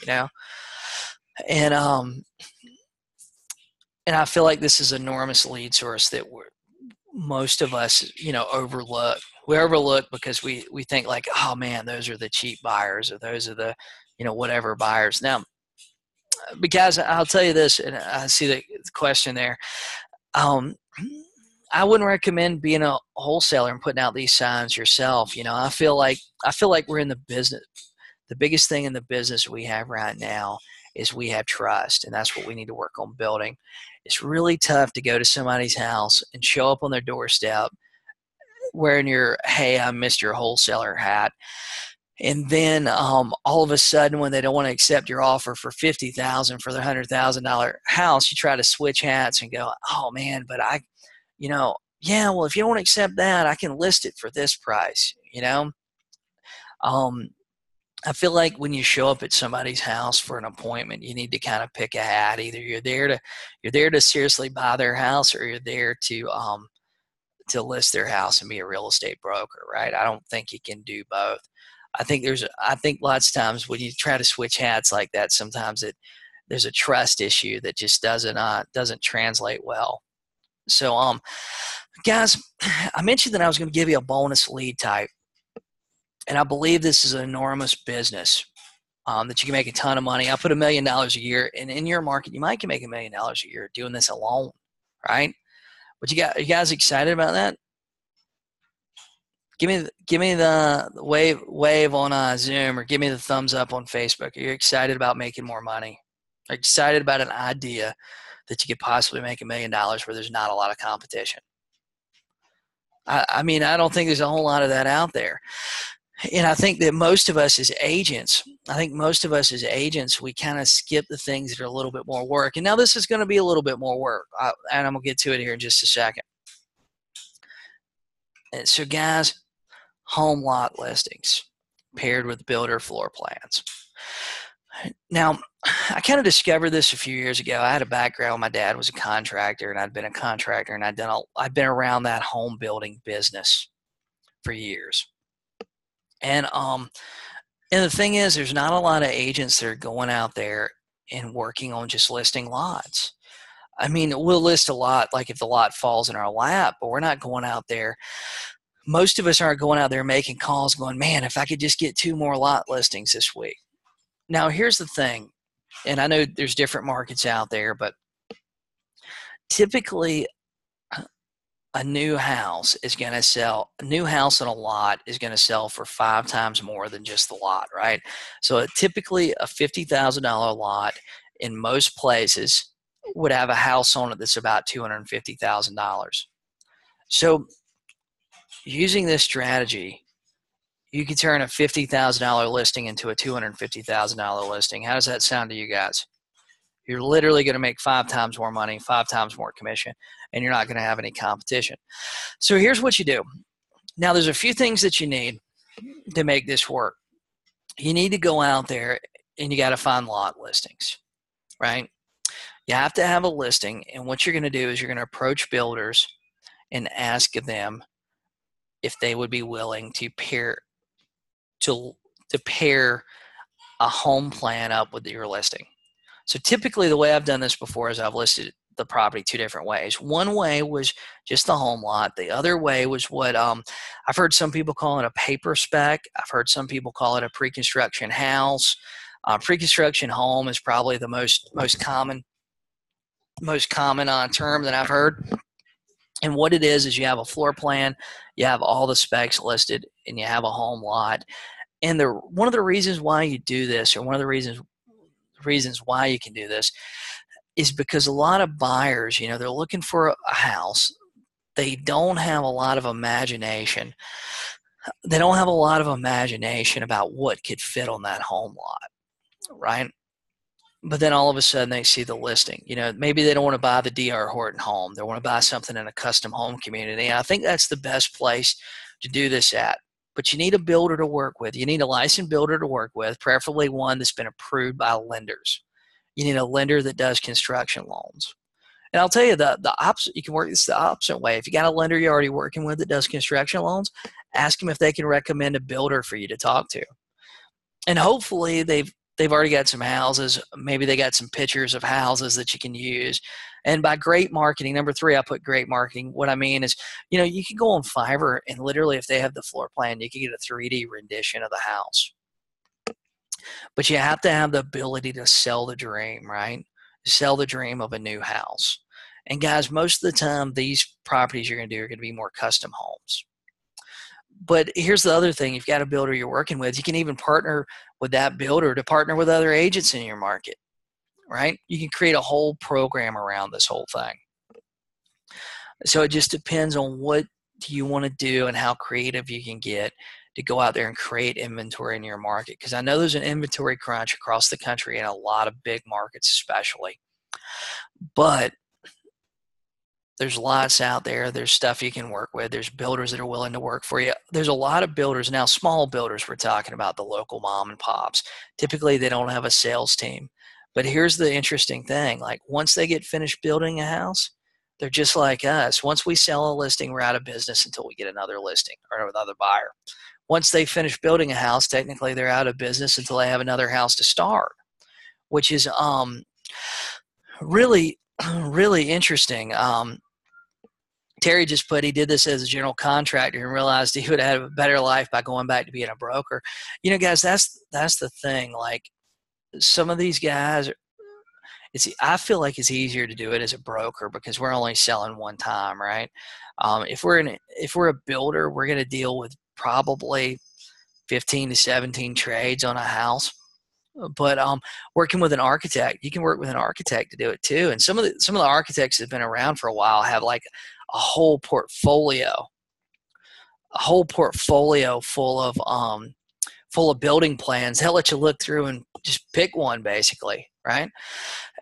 and I feel like this is an enormous lead source that most of us, overlook. We overlook because we think like, oh man, those are the cheap buyers, or those are the, whatever buyers. Now, because I'll tell you this, and I see the question there. I wouldn't recommend being a wholesaler and putting out these signs yourself. I feel like we're in the business. The biggest thing in the business we have right now is we have trust, and that's what we need to work on building. It's really tough to go to somebody's house and show up on their doorstep wearing your, hey, I missed your wholesaler hat. And then all of a sudden, when they don't want to accept your offer for $50,000 for their $100,000 house, you try to switch hats and go, oh man, but yeah, well, if you don't want to accept that, I can list it for this price, I feel like when you show up at somebody's house for an appointment, you need to kind of pick a hat. Either you're there to seriously buy their house, or you're there to list their house and be a real estate broker, right? I don't think you can do both. I think lots of times when you try to switch hats like that, sometimes there's a trust issue that just doesn't translate well. So, guys, I mentioned that I was going to give you a bonus lead type. And I believe this is an enormous business that you can make a ton of money. I put $1 million a year, and in your market, you might can make $1 million a year doing this alone, right? But are you guys excited about that? Give me the wave on Zoom, or give me the thumbs up on Facebook. Are you excited about making more money? Are you excited about an idea that you could possibly make $1 million where there's not a lot of competition? I mean, I don't think there's a whole lot of that out there. And I think that most of us as agents, we kind of skip the things that are a little bit more work. And now this is going to be a little bit more work, and I'm going to get to it here in just a second. And so, guys, home lot listings paired with builder floor plans. Now, I kind of discovered this a few years ago. I had a background. My dad was a contractor, and I'd been a contractor, and I'd been around that home building business for years. And the thing is, there's not a lot of agents that are going out there and working on just listing lots. I mean, we'll list a lot, like if the lot falls in our lap, but we're not going out there. Most of us aren't going out there making calls going, man, if I could just get 2 more lot listings this week. Now, here's the thing, and I know there's different markets out there, but typically a new house on a lot is going to sell for 5 times more than just the lot, right? So typically a $50,000 lot in most places would have a house on it that's about $250,000. So using this strategy, you can turn a $50,000 listing into a $250,000 listing. How does that sound to you guys? You're literally going to make 5 times more money, 5 times more commission, and you're not going to have any competition. So here's what you do. Now, there's a few things that you need to make this work. You need to go out there and you got to find lot listings, right? You have to have a listing, and what you're going to do is you're going to approach builders and ask them if they would be willing to pair a home plan up with your listing. So typically the way I've done this before is I've listed the property 2 different ways. One way was just the home lot. The other way was what I've heard some people call it a paper spec. I've heard some people call it a pre-construction house. Pre-construction home is probably the most common term that I've heard. And what it is you have a floor plan, you have all the specs listed, and you have a home lot. And one of the reasons why you do this, or one of the reasons why you can do this, is because a lot of buyers, they're looking for a house. They don't have a lot of imagination. They don't have a lot of imagination about what could fit on that home lot, right? But then all of a sudden they see the listing. Maybe they don't want to buy the D.R. Horton home. They want to buy something in a custom home community. And I think that's the best place to do this at. But you need a builder to work with. You need a licensed builder to work with, preferably one that's been approved by lenders. You need a lender that does construction loans. And I'll tell you, the opposite, you can work this the opposite way. If you got a lender you're already working with that does construction loans, ask them if they can recommend a builder for you to talk to. And hopefully they've already got some houses. Maybe they got some pictures of houses that you can use. And by great marketing, number 3, I put great marketing. What I mean is, you can go on Fiverr and literally if they have the floor plan, you can get a 3D rendition of the house. But you have to have the ability to sell the dream, right? Sell the dream of a new house. And guys, most of the time, these properties you're going to do are going to be more custom homes. But here's the other thing. You've got a builder you're working with. You can even partner with that builder to partner with other agents in your market, right? You can create a whole program around this whole thing. So it just depends on what you want to do and how creative you can get to go out there and create inventory in your market. Because I know there's an inventory crunch across the country in a lot of big markets especially. But there's lots out there. There's stuff you can work with. There's builders that are willing to work for you. There's a lot of builders now, small builders we're talking about, the local mom and pops. Typically, they don't have a sales team. But here's the interesting thing. Like once they get finished building a house, they're just like us. Once we sell a listing, we're out of business until we get another listing or another buyer. Once they finish building a house, technically they're out of business until they have another house to start, which is really, really interesting. Terry just put he did this as a general contractor and realized he would have a better life by going back to being a broker. Guys, that's the thing. Like some of these guys, I feel like it's easier to do it as a broker because we're only selling one time, right? If we're a builder, we're going to deal with probably 15 to 17 trades on a house. But working with an architect, you can work with an architect to do it too. And some of the architects that have been around for a while have like a whole portfolio full of building plans. They'll let you look through and just pick one, basically, right?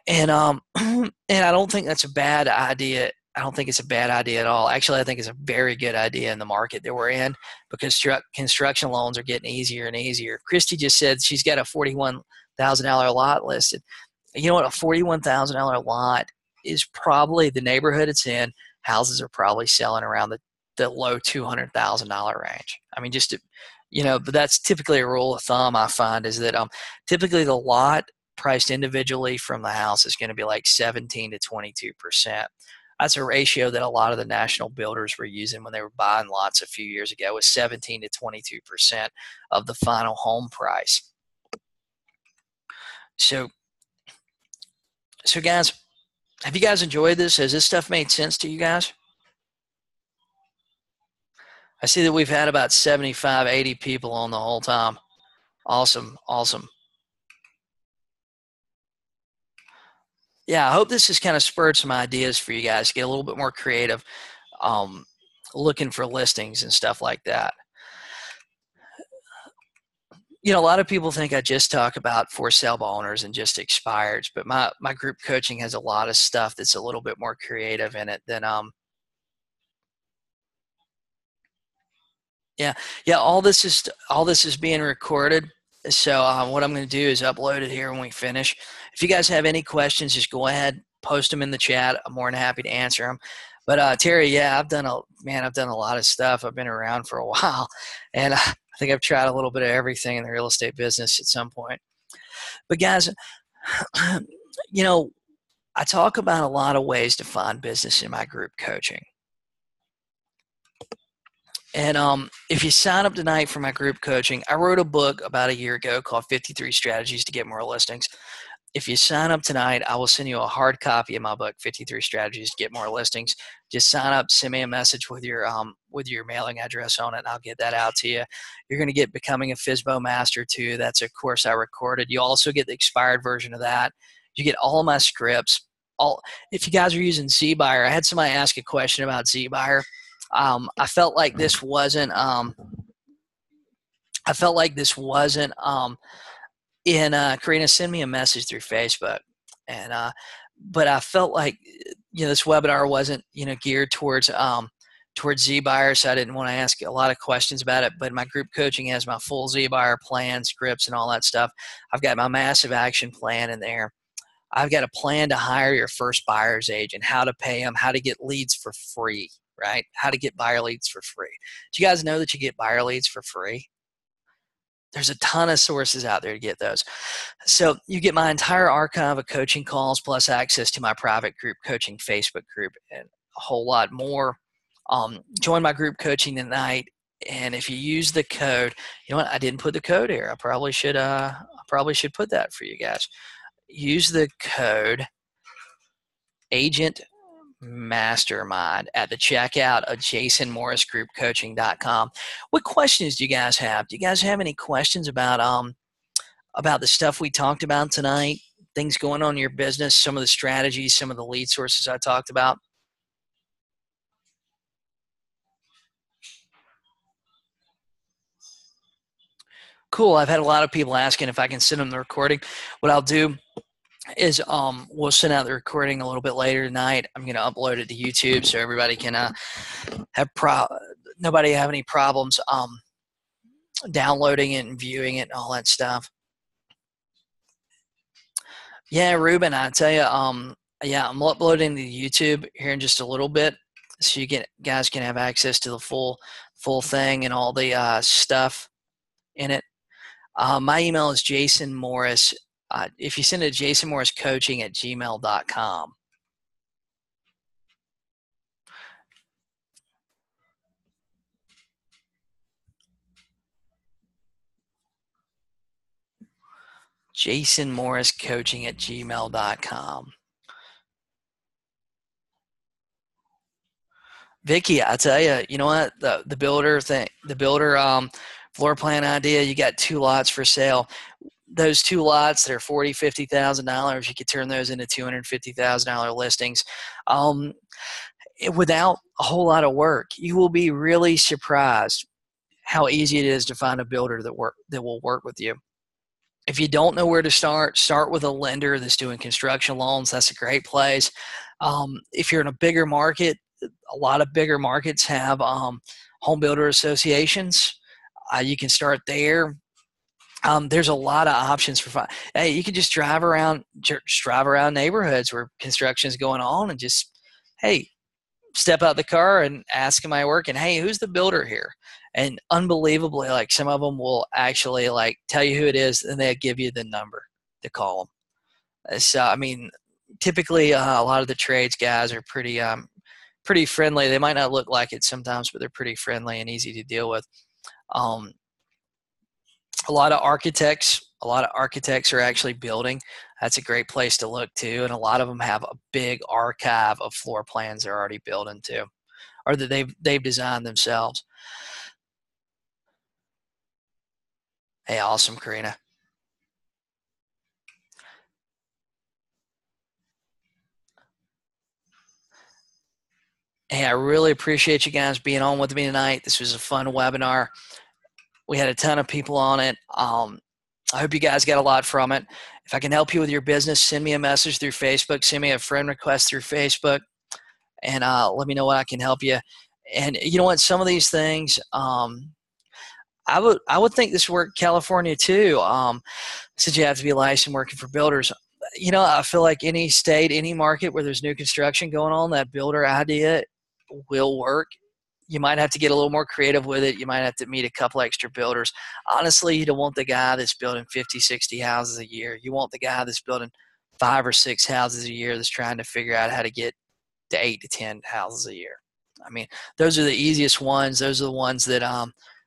And and I don't think that's a bad idea. I don't think it's a bad idea at all. Actually, I think it's a very good idea in the market that we're in because construction loans are getting easier and easier. Christy just said she's got a $41,000 lot listed. You know what? A $41,000 lot is probably the neighborhood it's in. Houses are probably selling around the low $200,000 range. I mean, but that's typically a rule of thumb I find is that typically the lot priced individually from the house is going to be like 17 to 22%. That's a ratio that a lot of the national builders were using when they were buying lots a few years ago, was 17 to 22% of the final home price. So guys, have you guys enjoyed this? Has this stuff made sense to you guys? I see that we've had about 75, 80 people on the whole time. Awesome. Yeah, I hope this has kind of spurred some ideas for you guys to get a little bit more creative, looking for listings and stuff like that. A lot of people think I just talk about for sale by owners and just expireds, but my group coaching has a lot of stuff that's a little bit more creative in it than yeah, yeah. All this is being recorded. So what I'm going to do is upload it here when we finish. If you guys have any questions, just go ahead, post them in the chat. I'm more than happy to answer them. But Terry, yeah, I've done a lot of stuff. I've been around for a while, and I think I've tried a little bit of everything in the real estate business at some point. But guys, you know, I talk about a lot of ways to find business in my group coaching. And if you sign up tonight for my group coaching, I wrote a book about a year ago called 53 Strategies to Get More Listings. If you sign up tonight, I will send you a hard copy of my book, 53 Strategies to Get More Listings. Just sign up, send me a message with your mailing address on it, and I'll get that out to you. You're going to get Becoming a FSBO Master too. That's a course I recorded. You also get the expired version of that. You get all of my scripts. If you guys are using ZBuyer, I had somebody ask a question about ZBuyer. I felt like this wasn't. In Karina, send me a message through Facebook, and but I felt like this webinar wasn't geared towards ZBuyer, so I didn't want to ask a lot of questions about it. But my group coaching has my full ZBuyer plan, scripts, and all that stuff. I've got my massive action plan in there. I've got a plan to hire your first buyer's agent, how to pay them, how to get leads for free, right? How to get buyer leads for free. Do you guys know that you get buyer leads for free? There's a ton of sources out there to get those. So you get my entire archive of coaching calls plus access to my private group coaching Facebook group and a whole lot more. Join my group coaching tonight. And if you use the code, you know what? I didn't put the code here. I probably should put that for you guys. Use the code Agent Mastermind at the checkout of jasonmorrisgroupcoaching.com. What questions do you guys have? Do you guys have any questions about the stuff we talked about tonight? Things going on in your business, some of the strategies, some of the lead sources I talked about? Cool. I've had a lot of people asking if I can send them the recording. What I'll do is we'll send out the recording a little bit later tonight. I'm going to upload it to YouTube so everybody can nobody have any problems downloading it and viewing it and all that stuff. Yeah, Ruben, I tell you, yeah, I'm uploading to YouTube here in just a little bit, so guys can have access to the full thing and all the stuff in it. My email is Jason Morris. If you send it to jasonmorriscoaching@gmail.com. jasonmorriscoaching@gmail.com. Vicky, I tell you, you know what? The builder thing, the builder floor plan idea, you got 2 lots for sale. Those 2 lots that are $40,000, $50,000, you could turn those into $250,000 listings without a whole lot of work. You will be really surprised how easy it is to find a builder that will work with you. If you don't know where to start with a lender that's doing construction loans. That's a great place. If you're in a bigger market, a lot of bigger markets have home builder associations. You can start there. There's a lot of options for fun. Hey, you can just drive around neighborhoods where construction is going on and just, hey, step out the car and ask, am I working? Hey, who's the builder here? And unbelievably, like some of them will actually like tell you who it is, and they'll give you the number to call them. So, I mean, typically a lot of the trades guys are pretty friendly. They might not look like it sometimes, but they're pretty friendly and easy to deal with. A lot of architects are actually building. That's a great place to look too, and a lot of them have a big archive of floor plans they're already building too, or that they've designed themselves. Hey, awesome, Karina. Hey, I really appreciate you guys being on with me tonight. This was a fun webinar. We had a ton of people on it. I hope you guys got a lot from it. If I can help you with your business, send me a message through Facebook, send me a friend request through Facebook, and let me know what I can help you. And you know what? Some of these things, I would think this worked in California too. Since you have to be licensed working for builders, I feel like any state, any market where there's new construction going on, that builder idea will work. You might have to get a little more creative with it. You might have to meet a couple extra builders. Honestly, you don't want the guy that's building 50, 60 houses a year. You want the guy that's building 5 or 6 houses a year that's trying to figure out how to get to 8 to 10 houses a year. I mean, those are the easiest ones. Those are the ones that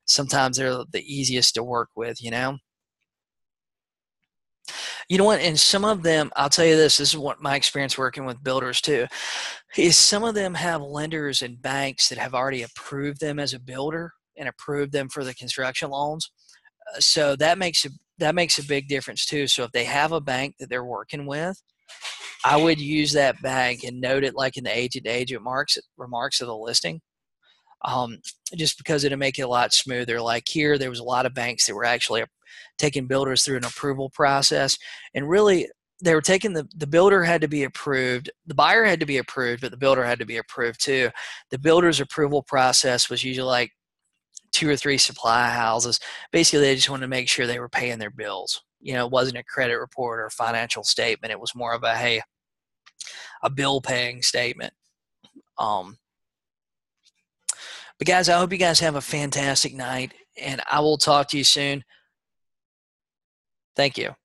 sometimes they're the easiest to work with, You know what? And some of them, I'll tell you this is what my experience working with builders too, is some of them have lenders and banks that have already approved them as a builder and approved them for the construction loans. So that makes a big difference too. So if they have a bank that they're working with, I would use that bank and note it like in the agent remarks of the listing. Um, just because it'll make it a lot smoother. Like here, there was a lot of banks that were actually taking builders through an approval process, and really they were taking the builder had to be approved, the buyer had to be approved, but the builder had to be approved too. The builder's approval process was usually like 2 or 3 supply houses. Basically, they just wanted to make sure they were paying their bills. It wasn't a credit report or a financial statement. It was more of a bill paying statement. Um, but guys, I hope you guys have a fantastic night, and I will talk to you soon. Thank you.